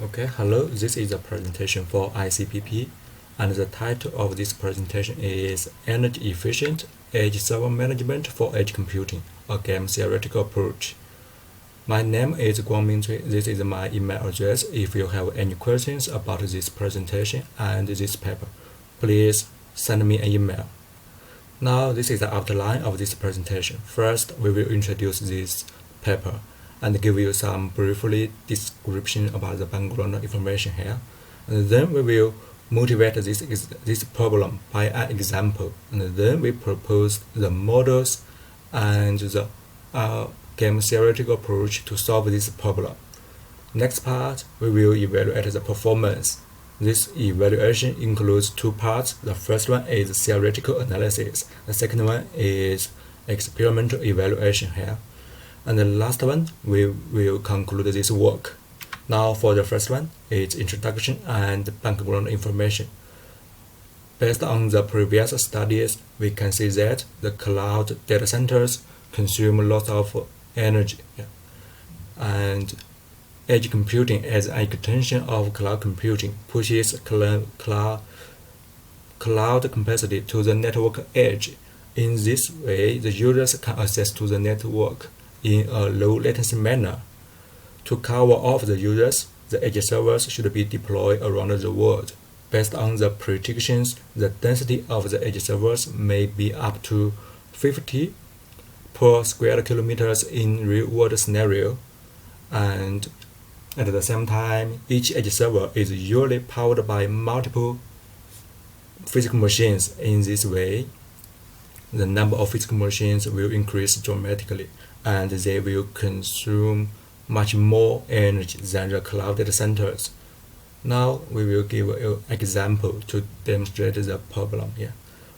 Okay, hello, this is a presentation for ICPP, and the title of this presentation is Energy Efficient Edge Server Management for Edge Computing, a Game Theoretical Approach. My name is Guangming. This is my email address. If you have any questions about this presentation and this paper, please send me an email. Now, this is the outline of this presentation. First, we will introduce this paper and give you some briefly description about the background information here. And then we will motivate this problem by an example. And then we propose the models and the game theoretical approach to solve this problem. Next part, we will evaluate the performance. This evaluation includes two parts. The first one is theoretical analysis. The second one is experimental evaluation here. And the last one, we will conclude this work. Now for the first one, it's introduction and background information. Based on the previous studies, we can see that the cloud data centers consume lots of energy. And edge computing as an extension of cloud computing pushes cloud capacity to the network edge. In this way, the users can access to the network in a low latency manner. To cover off the users, the edge servers should be deployed around the world. Based on the predictions, the density of the edge servers may be up to 50 per square kilometers in real-world scenario, and at the same time, each edge server is usually powered by multiple physical machines. In this way, the number of physical machines will increase dramatically, and they will consume much more energy than the cloud data centers. Now we will give an example to demonstrate the problem here.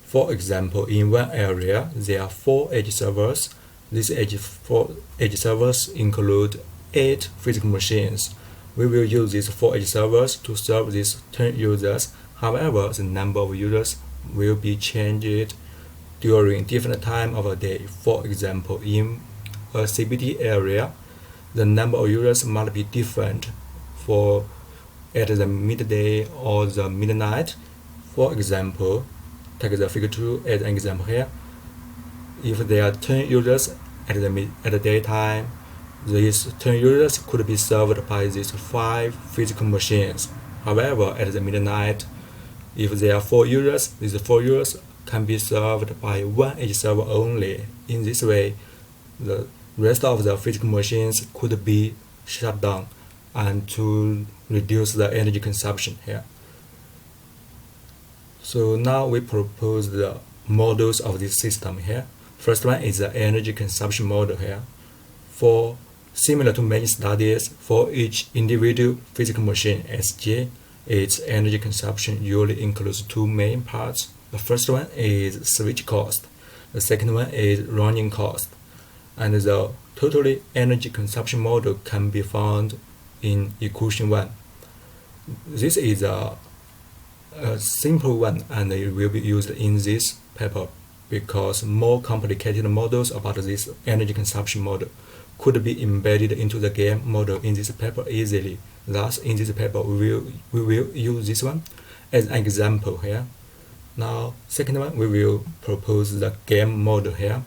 For example, in one area, there are 4 edge servers. These 4 edge servers include 8 physical machines. We will use these 4 edge servers to serve these 10 users. However, the number of users will be changed during different time of the day. For example, in a CBD area, the number of users might be different for at the midday or the midnight. For example, take the figure 2 as an example here. If there are 10 users at the daytime, these 10 users could be served by these 5 physical machines. However, at the midnight, if there are 4 users, these 4 users can be served by 1 edge server only. In this way, the rest of the physical machines could be shut down and to reduce the energy consumption here. So now we propose the models of this system here. First one is the energy consumption model here. Similar to many studies, for each individual physical machine SJ, its energy consumption usually includes 2 main parts. The first one is switch cost. The second one is running cost. And the totally energy consumption model can be found in equation 1. This is a simple one, and it will be used in this paper because more complicated models about this energy consumption model could be embedded into the game model in this paper easily. Thus, in this paper, we will use this one as an example here. Now, second one, we will propose the game model here.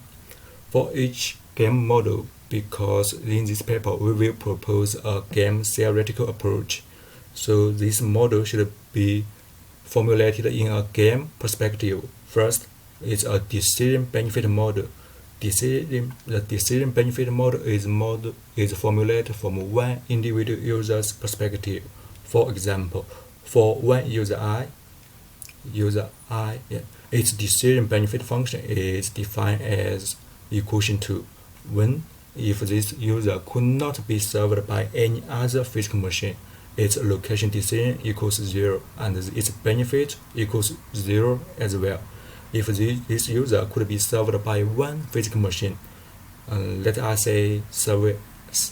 For each game model, because in this paper, we will propose a game theoretical approach. So this model should be formulated in a game perspective. First, it's a decision benefit model. The decision benefit model is formulated from one individual user's perspective. For example, for one user I, its decision benefit function is defined as equation 2. If this user could not be served by any other physical machine, its location decision equals 0, and its benefit equals 0 as well. If this user could be served by one physical machine, let us say serve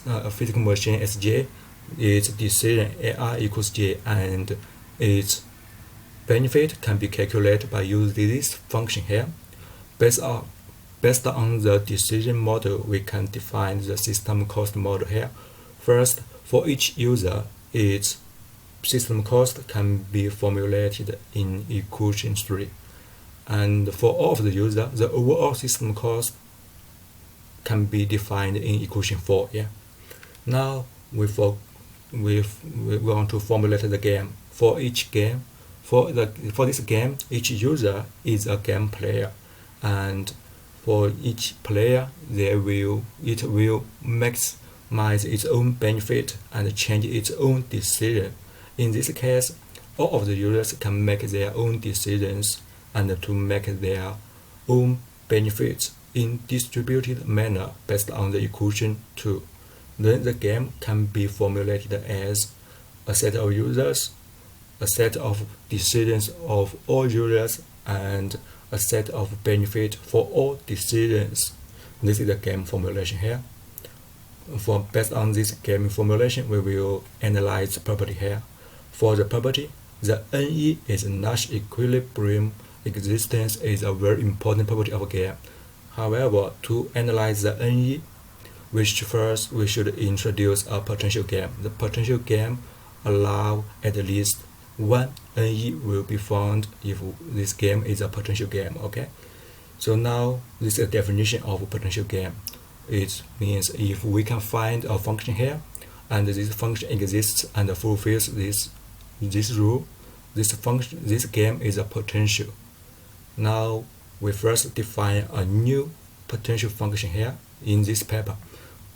a physical machine SJ, its decision AI equals J, and its benefit can be calculated by using this function here. Based on the decision model, we can define the system cost model here. First, for each user, its system cost can be formulated in equation 3. And for all of the user, the overall system cost can be defined in equation 4. Yeah. Now we want to formulate the game. For each game, for this game, each user is a game player, and for each player, it will maximize its own benefit and change its own decision. In this case, all of the users can make their own decisions and to make their own benefits in distributed manner based on the equation 2. Then the game can be formulated as a set of users, a set of decisions of all users, and a set of benefit for all decisions. This is the game formulation here. Based on this game formulation, we will analyze the property here. For the property, the NE is Nash equilibrium existence is a very important property of a game. However, to analyze the NE, we should introduce a potential game. The potential game allows at least one NE will be found if this game is a potential game. Okay, so now this is a definition of a potential game. It means if we can find a function here, and this function exists and fulfills this rule, this game is a potential. Now we first define a new potential function here in this paper.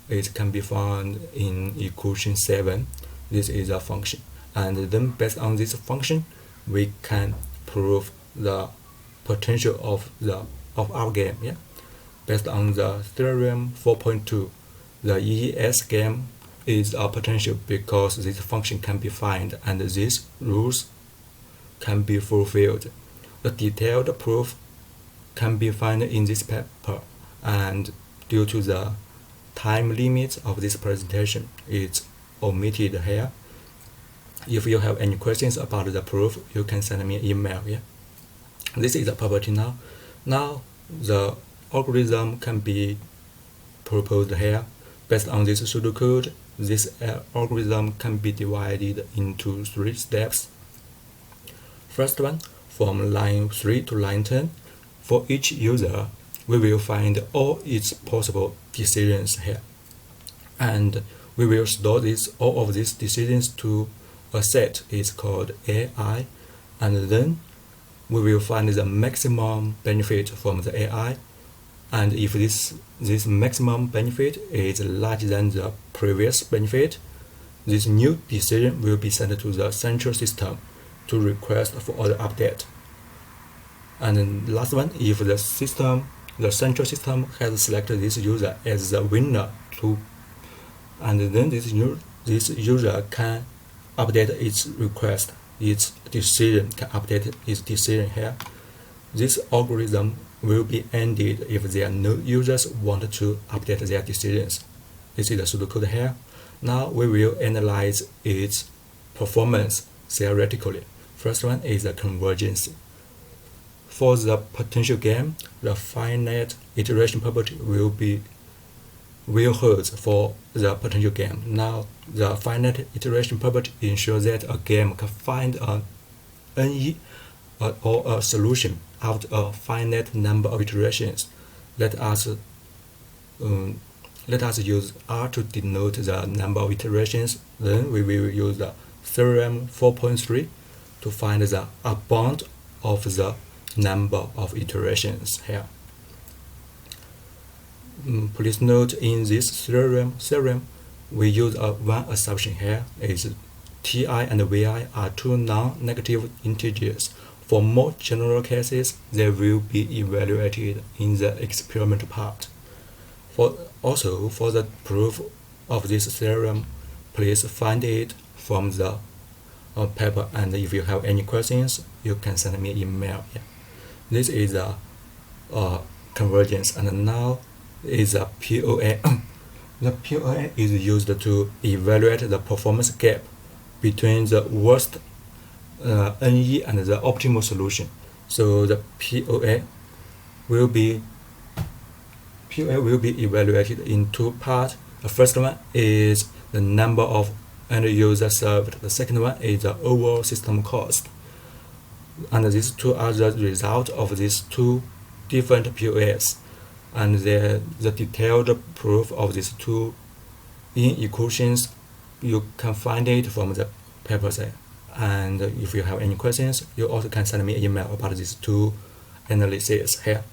It can be found in equation 7. This is a function, and then based on this function, we can prove the potential of our game. Yeah, based on the theorem 4.2, the EES game is a potential because this function can be found and these rules can be fulfilled. The detailed proof can be found in this paper, and due to the time limit of this presentation, it's omitted here. If you have any questions about the proof, you can send me an email. Yeah, this is the property now. Now the algorithm can be proposed here. Based on this pseudocode, this algorithm can be divided into 3 steps. First one, from line 3 to line 10. For each user, we will find all its possible decisions here, and we will store all of these decisions to a set is called AI, and then we will find the maximum benefit from the AI, and if this maximum benefit is larger than the previous benefit, this new decision will be sent to the central system to request for other update. And then last one, if the central system has selected this user as the winner and then this user can update its request, its decision can update its decision here. This algorithm will be ended if there are no users want to update their decisions. This is the pseudocode here. Now we will analyze its performance theoretically. First one is the convergence. For the potential game, the finite iteration property will hold for the potential game. Now, the finite iteration property ensures that a game can find an NE or a solution after a finite number of iterations. Let us use R to denote the number of iterations. Then we will use the theorem 4.3 to find the bound of the number of iterations here. Please note in this theorem we use one assumption here is Ti and Vi are two non-negative integers. For more general cases, they will be evaluated in the experimental part. Also, for the proof of this theorem, please find it from the paper, and if you have any questions, you can send me an email. Yeah. This is a convergence, and now is a POA. The POA is used to evaluate the performance gap between the worst NE and the optimal solution. So the POA will be evaluated in 2 parts. The first one is the number of end user served. The second one is the overall system cost. And these two are the result of these two different POS, and the detailed proof of these two equations, you can find it from the papers. And if you have any questions, you also can send me an email about these two analyses here.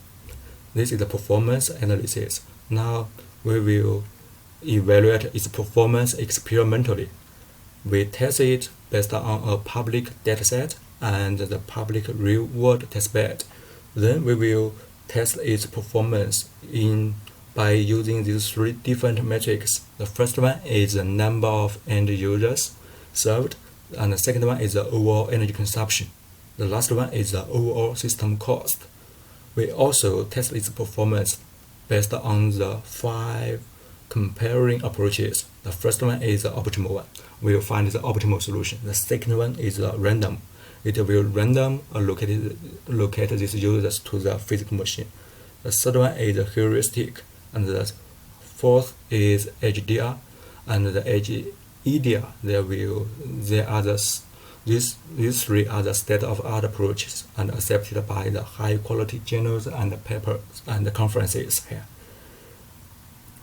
This is the performance analysis. Now we will evaluate its performance experimentally. We test it based on a public dataset and the public real-world testbed. Then we will test its performance by using these three different metrics. The first one is the number of end users served, and the second one is the overall energy consumption. The last one is the overall system cost. We also test its performance based on the 5 comparing approaches. The first one is the optimal one. We will find the optimal solution. The second one is random. It will random locate these users to the physical machine. The third one is heuristic, and the fourth is HDR, and the HEDR. These three are the state-of-art approaches and accepted by the high-quality journals and papers and conferences here.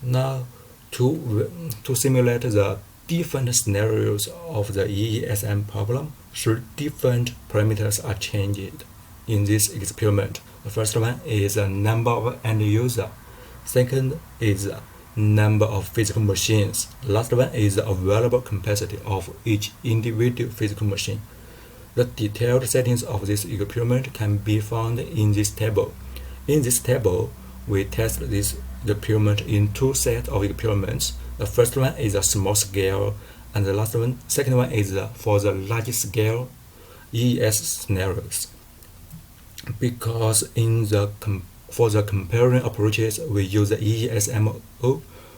Now, to simulate the different scenarios of the EESM problem, 3 different parameters are changed in this experiment. The first one is the number of end user. Second is the number of physical machines. The last one is the available capacity of each individual physical machine. The detailed settings of this experiment can be found in this table. In this table, we test this experiment in 2 sets of experiments. The first one is a small scale, and the second one is for the large scale EES scenarios. Because for the comparing approaches, we use the EESMO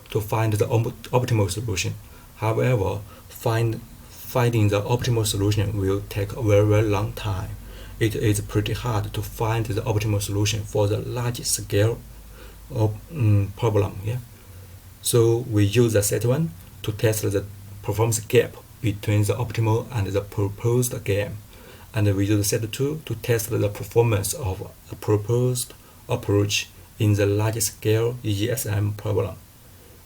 to find the optimal solution. However, finding the optimal solution will take a very long time. It is pretty hard to find the optimal solution for the large scale problem. So we use the set one to test the performance gap between the optimal and the proposed game, and we use the set 2 to test the performance of a proposed approach in the large scale EESM problem.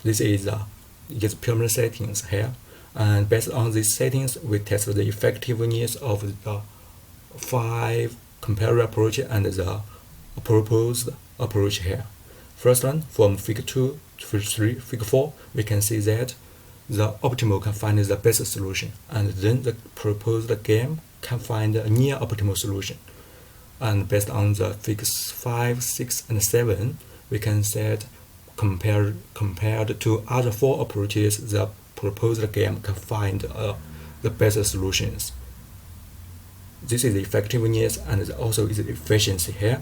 This is the experiment settings here, and based on these settings, we test the effectiveness of the 5 comparing approach and the proposed approach here. First one, from figure 2 to figure 4, we can see that the optimal can find the best solution, and then the proposed game can find a near optimal solution. And based on the figures 5, 6, and 7, we can say compared to other 4 approaches, the proposed game can find the best solutions. This is the effectiveness and also is the efficiency here.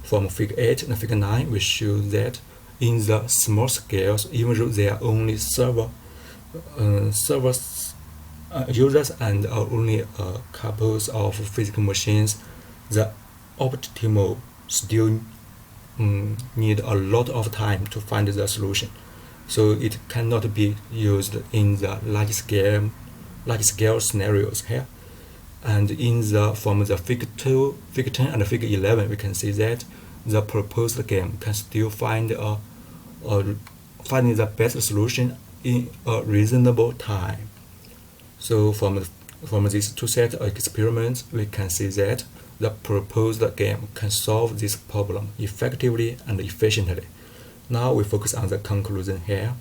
From figure 8 and figure 9, we show that in the small scales, even though there are only server users and only couples of physical machines, the optimal still need a lot of time to find the solution. So it cannot be used in the large scale scenarios here. And from the figure 2, figure 10, and figure 11, we can see that the proposed game can still finding the best solution in a reasonable time. So from these 2 sets of experiments, we can see that the proposed game can solve this problem effectively and efficiently. Now we focus on the conclusion here.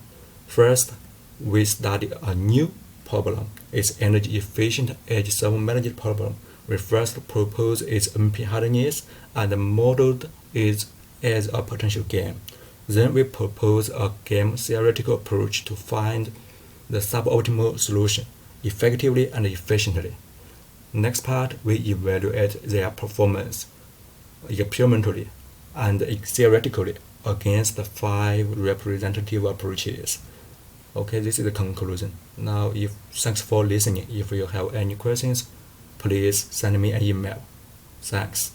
First, we study a new problem. It's energy efficient edge server managed problem. We first propose its MP hardness and modeled it as a potential game. Then we propose a game theoretical approach to find the suboptimal solution effectively and efficiently. Next part, we evaluate their performance experimentally and theoretically against the 5 representative approaches. Okay, this is the conclusion. Now, thanks for listening. If you have any questions, please send me an email. Thanks.